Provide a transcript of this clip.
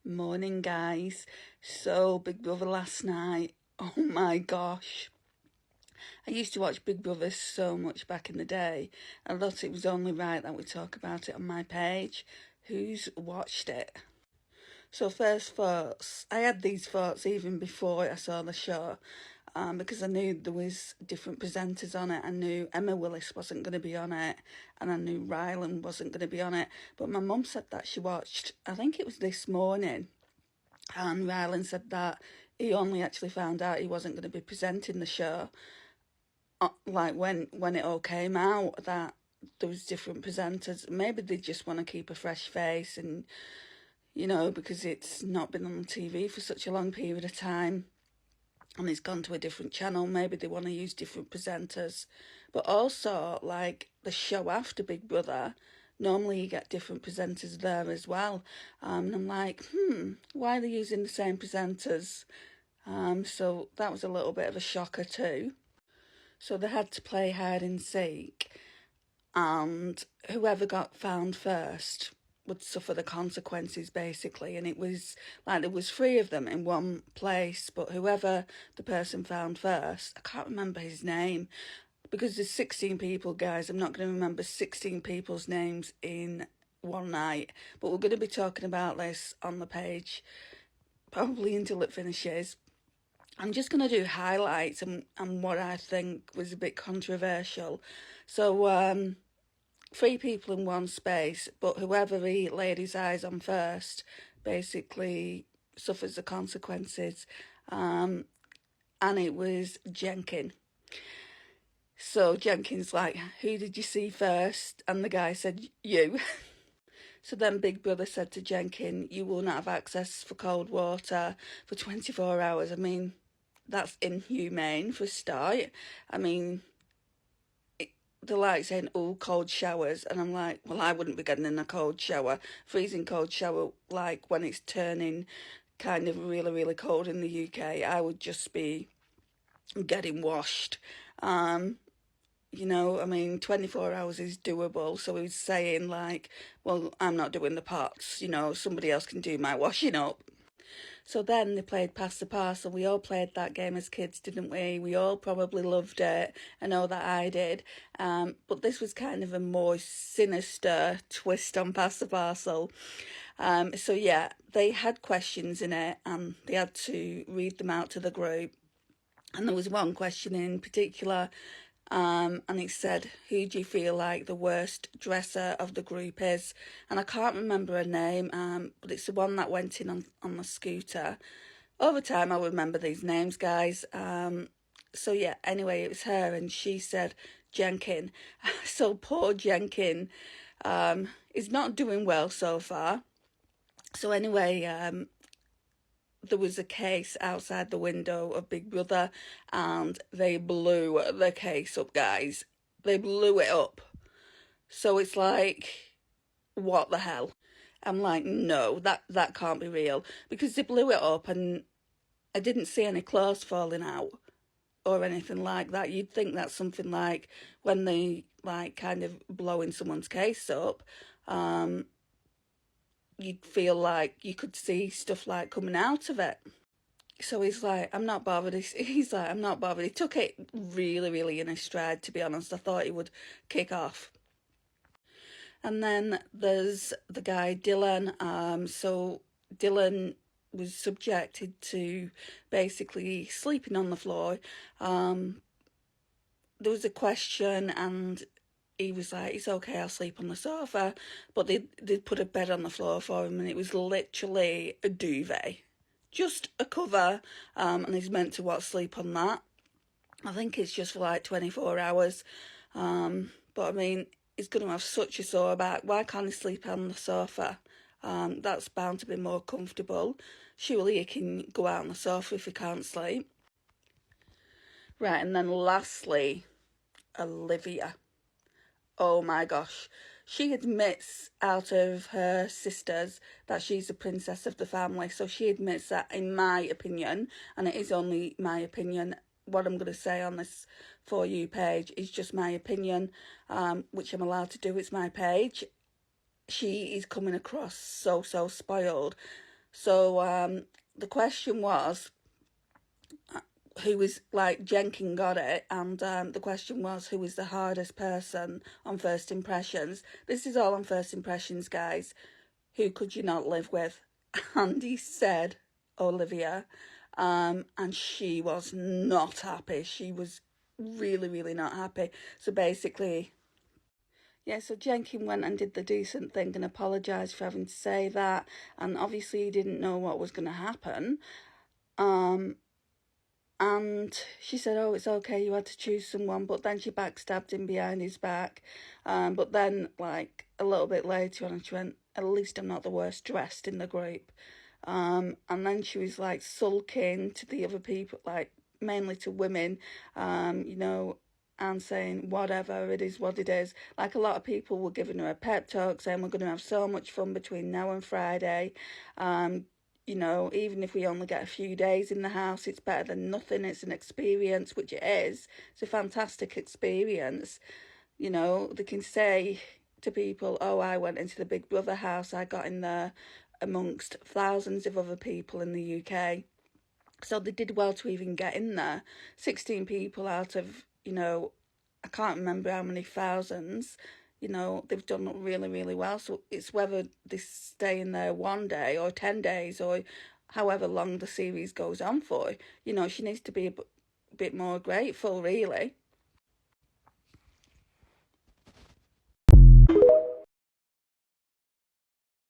Morning, guys. So, Big Brother last night. Oh my gosh. I used to watch Big Brother so much back in the day. I thought it was only right that we talk about it on my page. Who's watched it? So, first thoughts. I had these thoughts even before I saw the show. Because I knew there was different presenters on it. I knew Emma Willis wasn't going to be on it, and I knew Ryland wasn't going to be on it. But my mum said that she watched, I think it was this morning, and Ryland said that he only actually found out he wasn't going to be presenting the show, like when it all came out that there was different presenters. Maybe they just want to keep a fresh face, and because it's not been on TV for such a long period of time and it's gone to a different channel, maybe they want to use different presenters. But also, like, the show after Big Brother, normally you get different presenters there as well. And I'm like, why are they using the same presenters? So that was a little bit of a shocker too. So they had to play hide and seek, and whoever got found first would suffer the consequences, basically. And it was like there was three of them in one place, but whoever the person found first, I can't remember his name, because there's 16 people, guys. I'm not going to remember 16 people's names in one night, but we're going to be talking about this on the page probably until it finishes. I'm just going to do highlights and what I think was a bit controversial. So, three people in one space, but whoever he laid his eyes on first basically suffers the consequences. And it was Jenkin. So Jenkin's like, who did you see first? And the guy said, you. So then Big Brother said to Jenkin, you will not have access for cold water for 24 hours. I mean, that's inhumane for a start. I mean, the like saying, oh, cold showers. And I'm like, well, I wouldn't be getting in a cold shower. Freezing cold shower, like when it's turning kind of really, really cold in the UK, I would just be getting washed. I mean, 24 hours is doable. So he was saying, like, well, I'm not doing the pots. Somebody else can do my washing up. So then they played Pass the Parcel. We all played that game as kids, didn't we? We all probably loved it. I know that I did. But this was kind of a more sinister twist on Pass the Parcel. So yeah, they had questions in it and they had to read them out to the group. And there was one question in particular, and it said, who do you feel like the worst dresser of the group is? And I can't remember her name, but it's the one that went in on the scooter. Over time, I'll remember these names, guys. So yeah, anyway, it was her, and she said Jenkin. So poor Jenkin is not doing well so far. So anyway, there was a case outside the window of Big Brother and they blew the case up, guys. They blew it up. So it's like, what the hell? I'm like, no, that can't be real, because they blew it up and I didn't see any clothes falling out or anything like that. You'd think that's something like when they like kind of blowing someone's case up, you'd feel like you could see stuff like coming out of it. So he's like, I'm not bothered. He's like, I'm not bothered. He took it really, really in his stride, to be honest. I thought he would kick off. And then there's the guy, Dylan. So Dylan was subjected to basically sleeping on the floor. There was a question and he was like, it's okay, I'll sleep on the sofa. But they'd put a bed on the floor for him and it was literally a duvet. Just a cover, and he's meant to sleep on that. I think it's just for like 24 hours. But I mean, he's going to have such a sore back. Why can't he sleep on the sofa? That's bound to be more comfortable. Surely he can go out on the sofa if he can't sleep. Right, and then lastly, Olivia. Oh my gosh. She admits out of her sisters that she's the princess of the family. So she admits that, in my opinion, and it is only my opinion, what I'm going to say on this For You page is just my opinion, which I'm allowed to do. It's my page. She is coming across so spoiled. So the question was, who was like Jenkin got it, and the question was, who was the hardest person on First Impressions? This is all on First Impressions, guys. Who could you not live with? And he said Olivia, and she was not happy. She was really, really not happy. So basically, yeah, so Jenkin went and did the decent thing and apologised for having to say that. And obviously, he didn't know what was going to happen. Um, and she said, "Oh, it's okay, you had to choose someone," but then she backstabbed him behind his back. But then, like, a little bit later on, she went, "At least I'm not the worst dressed in the group." And then she was, like, sulking to the other people, like, mainly to women, you know, and saying, whatever, it is what it is. Like, a lot of people were giving her a pep talk, saying, "We're going to have so much fun between now and Friday. You know, even if we only get a few days in the house, it's better than nothing. It's an experience," which it is. It's a fantastic experience. You know, they can say to people, "Oh, I went into the Big Brother house. I got in there amongst thousands of other people in the UK." So they did well to even get in there. 16 people out of, you know, I can't remember how many thousands. You know, they've done really, really well. So it's whether they stay in there one day or 10 days or however long the series goes on for. You know, she needs to be a bit more grateful, really.